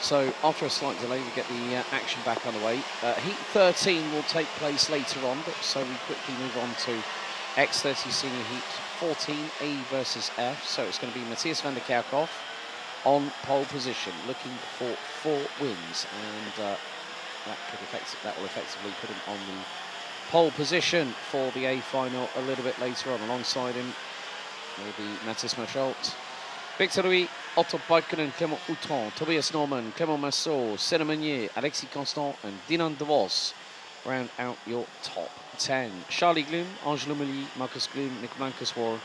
So after a slight delay, we get the action back underway. Heat 13 will take place later on, but so we quickly move on to X30 Senior Heat 14, A versus F. So it's going to be Matthias van der Kerkhoff on pole position, looking for 4 wins, and that will effectively put him on the pole position for the A final a little bit later on. Alongside him will be Mathis Marchalt, Victor Louis, Otto Paikkonen, Clément Outron, Tobias Norman, Clément Massot, Senna Meunier, Alexis Constant and Dinan de Vos round out your top 10. Charlie Gloom, Angelo Mully, Marcus Gloom, Nick Blankenswaard,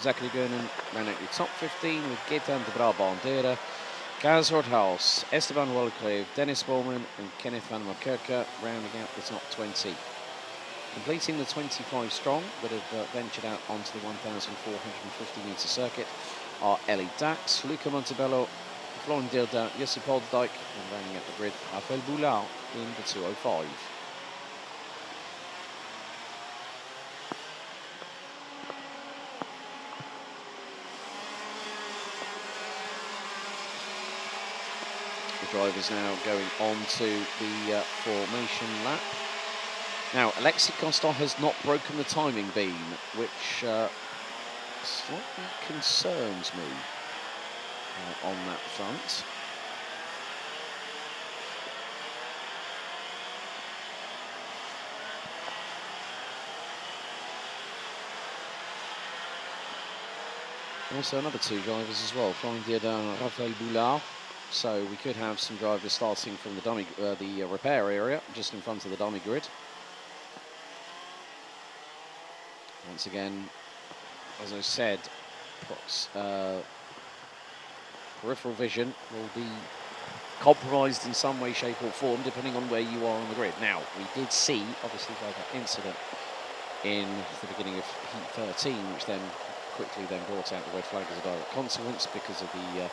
Zachary Gernen round out your top 15 with Gaetan de Brabandera, Gaz Rothaus, Esteban Wollecleve, Dennis Bowman and Kenneth van Markerke rounding out the top 20. Completing the 25 strong that have ventured out onto the 1,450 metre circuit are Ellie Dax, Luca Montebello, Florent Dildin, Jesse Poldijk, and rounding out the grid, Raphaël Boulard in the 205. The drivers now going on to the formation lap. Now, Alexis Constant has not broken the timing beam, which slightly concerns me on that front. Also another 2 drivers as well, Florent Dildin and Raphaël Boulard. So we could have some drivers starting from the dummy, the repair area, just in front of the dummy grid. Once again, as I said, peripheral vision will be compromised in some way, shape or form, depending on where you are on the grid. Now, we did see, obviously, by that incident in the beginning of Heat 13, which then quickly brought out the red flag as a direct consequence because of the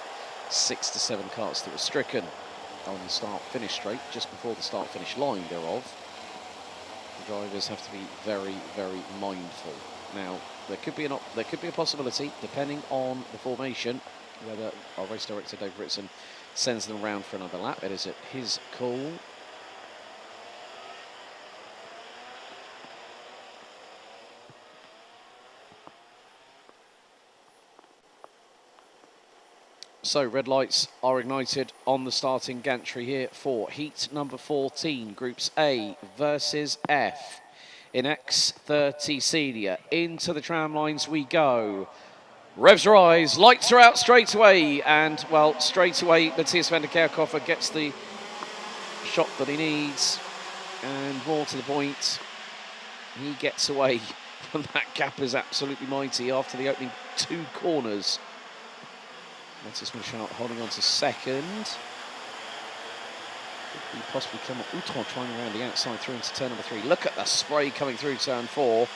6 to 7 carts that were stricken on the start-finish straight, just before the start-finish line thereof. The drivers have to be very, very mindful. Now, there could be a possibility, depending on the formation, whether our race director Dave Ritson sends them around for another lap. It is at his call. So red lights are ignited on the starting gantry here for heat number 14, groups A versus F. In X30 Senior, into the tram lines we go. Revs rise, lights are out straight away, and well, straight away Matthias van der Kerkhoff gets the shot that he needs, and more to the point, he gets away from that gap is absolutely mighty after the opening 2 corners. Matthias Marchalt holding on to second. Could be possibly Clément Outron trying around the outside through into turn number 3. Look at the spray coming through turn 4.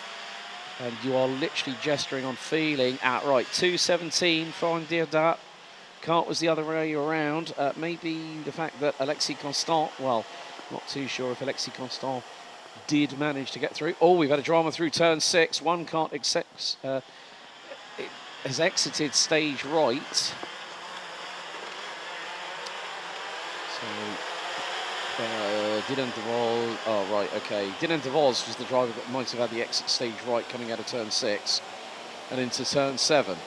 And you are literally gesturing on feeling outright. 2:17 for Dildin. Kart was the other way around. Maybe the fact that Alexis Constant, well, not too sure if Alexis Constant did manage to get through. Oh, we've had a drama through turn 6. One kart has exited stage right. So, Dinan de Vos, oh right, okay. Dinan de Vos was the driver that might have had the exit stage right coming out of turn 6 and into turn 7.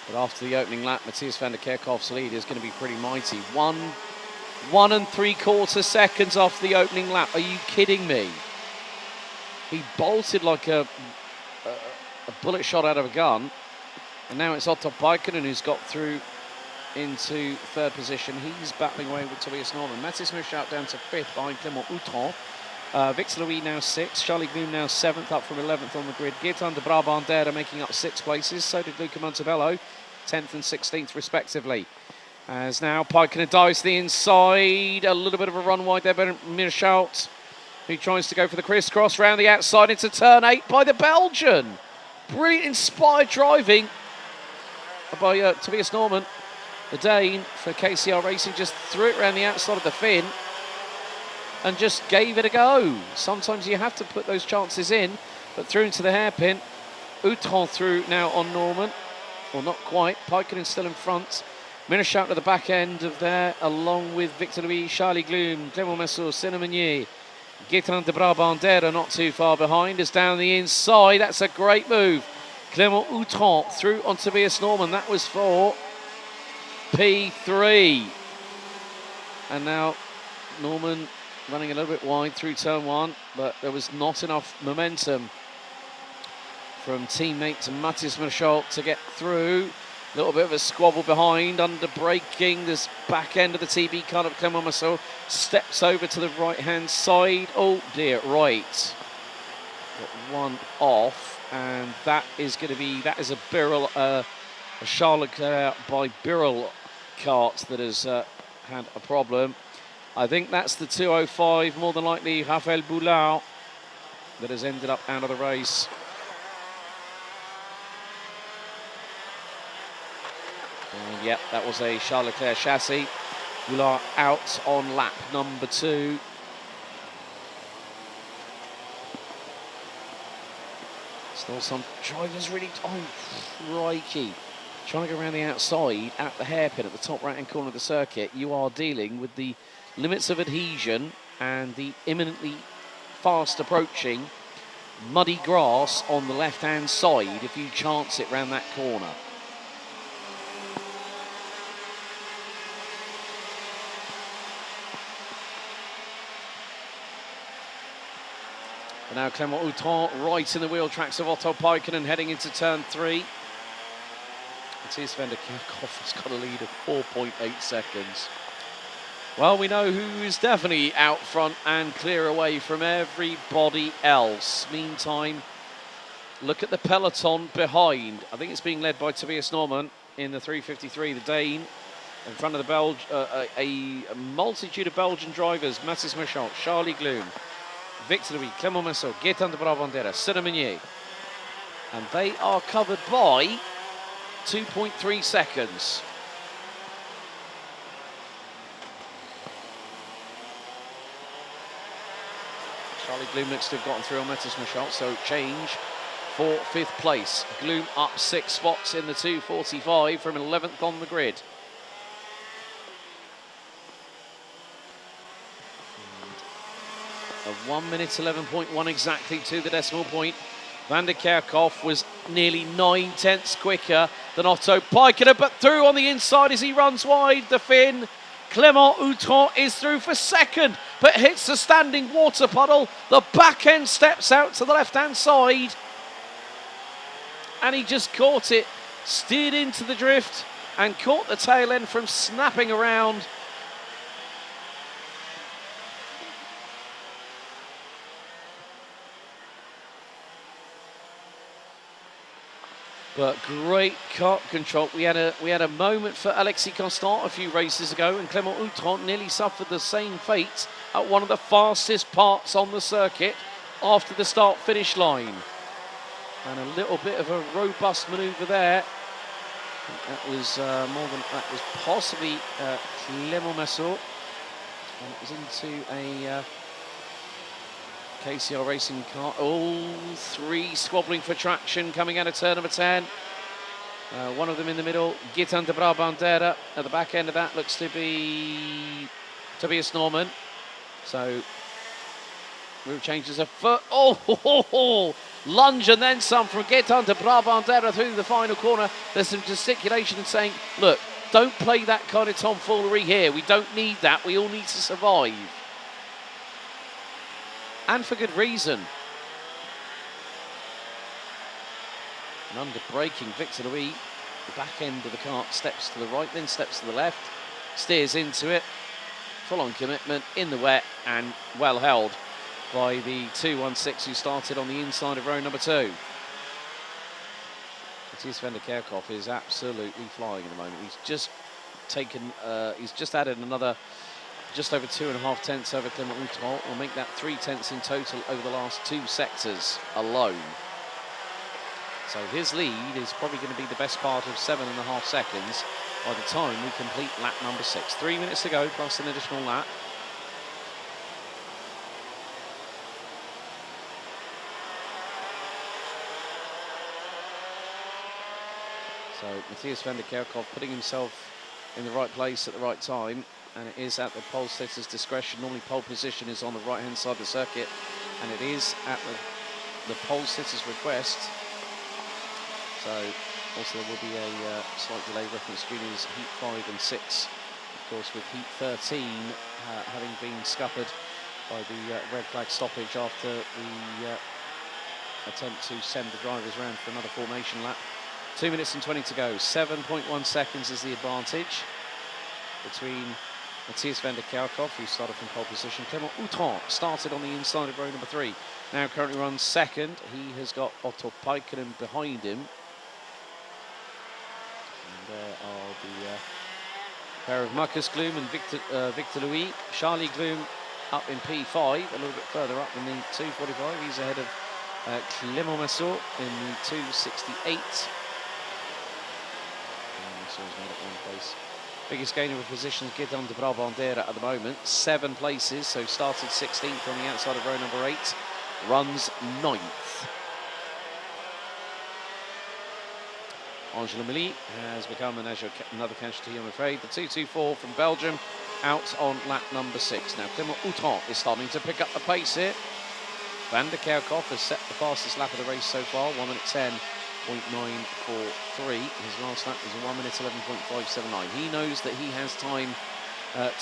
But after the opening lap, Matthias van der Kerkhoff's lead is going to be pretty mighty. 1 3/4 seconds off the opening lap. Are you kidding me? He bolted like a bullet shot out of a gun. And now it's Otto Paikkonen who's got through into 3rd position. He's battling away with Tobias Norman. Mathis Marchalt down to 5th behind Clément Outron. Victor Louis now 6th. Charlie Gloom now 7th, up from 11th on the grid. Gaetan de Brabandera making up 6 places. So did Luca Montebello, 10th and 16th respectively. As now Paikkonen dives to the inside. A little bit of a run wide there by Marchalt, who tries to go for the crisscross round the outside into turn 8 by the Belgian. Brilliant inspired driving by Tobias Norman. The Dane for KCR Racing just threw it around the outside of the fin and just gave it a go. Sometimes you have to put those chances in, but through into the hairpin. Outron through now on Norman. Well, not quite. Peikkinen still in front. Minichak at the back end of there, along with Victor Louis, Charlie Gloom, Clément Messot, Cinnamonier. Gaetan de Brabandera not too far behind, is down the inside. That's a great move. Clément Outron through on Tobias Norman. That was for P3. And now Norman running a little bit wide through turn one, but there was not enough momentum from teammate Matthias Michel to get through. A little bit of a squabble behind, under braking. This back end of the TB car of Clément Messot steps over to the right hand side. Oh dear, right. Got one off, and that is going to be, that is a Birrell, a Charles Leclerc by Birrell kart that has had a problem. I think that's the 205, more than likely Raphaël Boulard, that has ended up out of the race. And yep, that was a Charles Leclerc chassis. Boulard out on lap number 2. Still some drivers really, oh crikey, trying to go around the outside at the hairpin at the top right hand corner of the circuit. You are dealing with the limits of adhesion and the imminently fast approaching muddy grass on the left hand side if you chance it round that corner. And now Clément Outron right in the wheel tracks of Otto Peikkinen heading into turn 3. Matthias van der Kerkhoff has got a lead of 4.8 seconds. Well, we know who is definitely out front and clear away from everybody else. Meantime, look at the peloton behind. I think it's being led by Tobias Norman in the 353, the Dane. In front of the a multitude of Belgian drivers, Matthias Michel, Charlie Gloom, Victor Louis, Clément Messot, Gaetan de Brabandera, Cinnamonier. And they are covered by 2.3 seconds. Charlie Gloom looks to have gotten through on Matthias Michel, so change for 5th place. Gloom up 6 spots in the 245 from 11th on the grid. A 1 minute 11.1 exactly to the decimal point. Van der Kerkhoff was nearly 9 tenths quicker than Otto Peikkinen, but through on the inside as he runs wide the fin. Clément Outron is through for 2nd, but hits the standing water puddle. The back end steps out to the left-hand side. And he just caught it, steered into the drift, and caught the tail end from snapping around. But great kart control. We had a moment for Alexis Constant a few races ago, and Clément Outron nearly suffered the same fate at one of the fastest parts on the circuit after the start-finish line. And a little bit of a robust manoeuvre there. That was that was possibly Clément Messot. And it was into a KCR Racing car. All 3 squabbling for traction coming out of turn number 10. One of them in the middle, Gaetan de Brabandera. At the back end of that looks to be Tobias Norman. So, route changes a foot. Oh, lunge and then some from Gaetan de Brabandera through the final corner. There's some gesticulation and saying, look, don't play that kind of tomfoolery here. We don't need that. We all need to survive. And for good reason. And under braking, Victor Louis, the back end of the kart, steps to the right, then steps to the left, steers into it, full on commitment in the wet and well held by the 216 who started on the inside of row number 2. Matthias van der Kerkhoff is absolutely flying at the moment. He's just taken, he's just added another just over 2.5 tenths over Clément Outron. Will make that 3 tenths in total over the last 2 sectors alone. So his lead is probably going to be the best part of 7.5 seconds. by the time we complete lap number 6. 3 minutes to go, plus an additional lap. So Matthias van der Kerkhoff putting himself in the right place at the right time, and it is at the pole sitter's discretion. Normally pole position is on the right hand side of the circuit, and it is at the pole sitter's request. So also there will be a slight delay. Reference juniors heat 5 and 6, of course, with heat 13 having been scuppered by the red flag stoppage after the attempt to send the drivers around for another formation lap. 2 minutes and 20 to go. 7.1 seconds is the advantage between Matthias van der Kerkhoff, who started from pole position. Clément Outran started on the inside of row number 3. Now currently runs second. He has got Otto Paikkonen behind him. And there are the pair of Marcus Gloom and Victor Louis. Charlie Gloom up in P5, a little bit further up in the 245. He's ahead of Clément Massot in the 268. Massaut's made up one place. Biggest gainer of positions, Guidon de Brabandera at the moment. 7 places, so started 16th on the outside of row number 8. Runs 9th. Angela Milly has become another casualty, I'm afraid. The 224 from Belgium out on lap number 6. Now Clément Outran is starting to pick up the pace here. Van der Kerkhoff has set the fastest lap of the race so far, 1 minute 10.943. His last lap was a 1 minute 11.579. He knows that he has time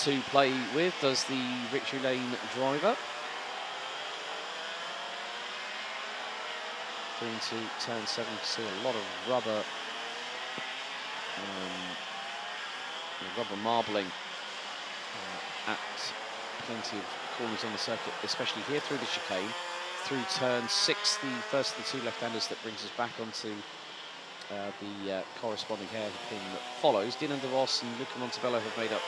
to play with, does the Victory Lane driver. Through into turn 7, you see a lot of rubber marbling at plenty of corners on the circuit, especially here through the chicane. Through turn 6, the first of the 2 left-handers, that brings us back onto the corresponding hairpin that follows. Dylan de Vos and Luca Montebello have made up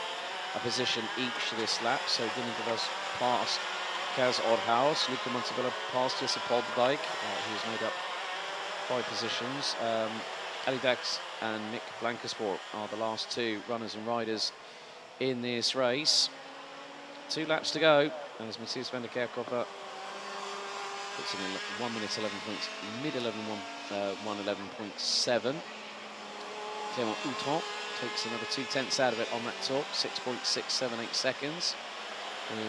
a position each this lap. So Dylan de Vos passed Kaz Oorhaus, Luca Montebello passed Jesse Polderdijk, who's made up 5 positions. Ali Dax and Mick Blankensport are the last 2 runners and riders in this race. 2 laps to go as Matthias van der Kerkhoff puts in 1 minute 11 points, mid 111.7. Clément Outran takes another 2/10 out of it on that talk. 6.678 seconds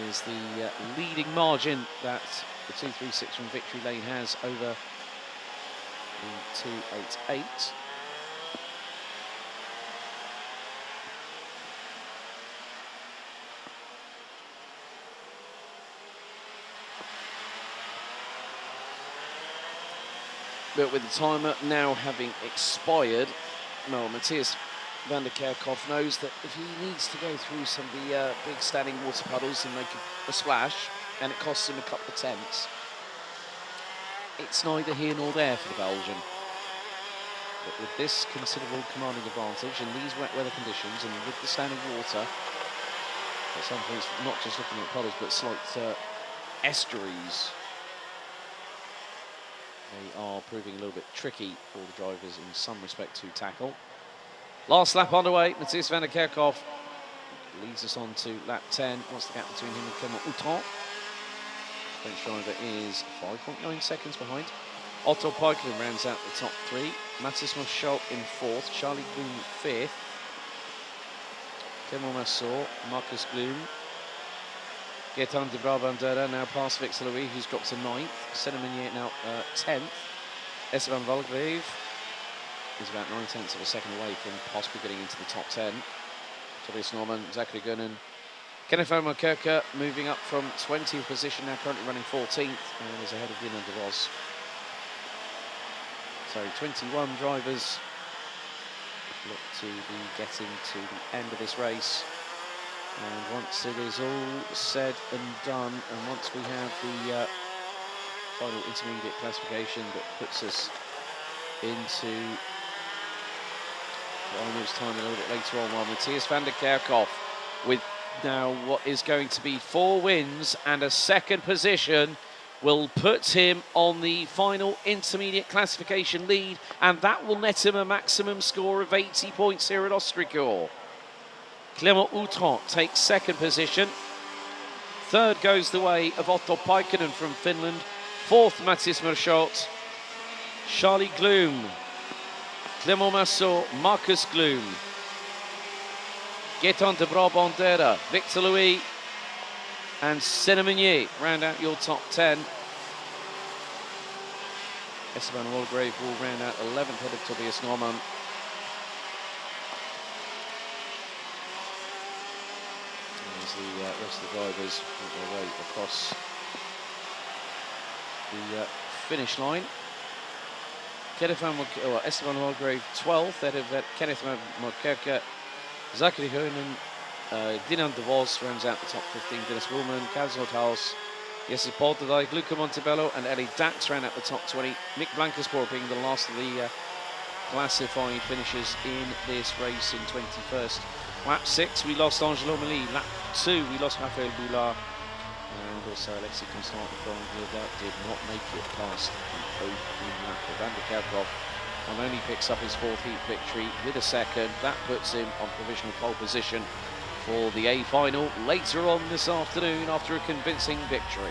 is the leading margin that the 236 from Victory Lane has over the 288. But with the timer now having expired, well, Matthias van der Kerkhoff knows that if he needs to go through some of the big standing water puddles and make a splash, and it costs him a couple of tenths, it's neither here nor there for the Belgian. But with this considerable commanding advantage and these wet weather conditions, and with the standing water, at some points not just looking at puddles but slight estuaries, they are proving a little bit tricky for the drivers in some respect to tackle. Last lap underway. Matthias van der Kerkhoff leads us on to lap 10. What's the gap between him and Clément Outran? French driver is 5.9 seconds behind. Otto Paikkonen rounds out the top 3. Mathis Moschalt in 4th. Charlie Gloom 5th. Clément Massot, Marcus Gloom. Guidon de Brabandera now past Victor Louis, who's dropped to 9th. Senemanier now 10th. Esteban Valgrave is about 9/10 of a second away from possibly getting into the top 10. Tobias Norman, Zachary Gunnan. Kenneth Omerkerke moving up from 20th position, now currently running 14th, and is ahead of Dylan de Vos. So 21 drivers look to be getting to the end of this race. And once it is all said and done, and once we have the final intermediate classification that puts us into Arnold's time a little bit later on, while Matthias van der Kerkhoff, with now what is going to be 4 wins and a second position, will put him on the final intermediate classification lead, and that will net him a maximum score of 80 points here at Ostricourt. Clément Outran takes second position. Third goes the way of Otto Paikkonen from Finland. Fourth, Mathis Merschot, Charlie Gloom, Clément Massot, Marcus Gloom, Gaetan de Brabandera, Victor Louis, and Senna Meunier round out your top 10. Esteban Walgrave will round out 11th ahead of Tobias Norman. As the rest of the drivers make their way across the finish line. Esteban Walgrave 12th ahead of Kenneth Mokerke, Zachary Heunen, Dinan de Vos rounds out the top 15. Dennis Willman, Kaz Nordhaus, Jesse Polderdijk, Luca Montebello, and Ellie Dax round out the top 20. Nick Blankensport being the last of the classified finishers in this race in 21st. Lap 6, we lost Angelo Mali. Lap 2, we lost Raphael Boulard. And also Alexis Constant from that did not make it past the opening lap. Vander Kerkhoff only picks up his fourth heat victory with a second. That puts him on provisional pole position for the A final later on this afternoon after a convincing victory.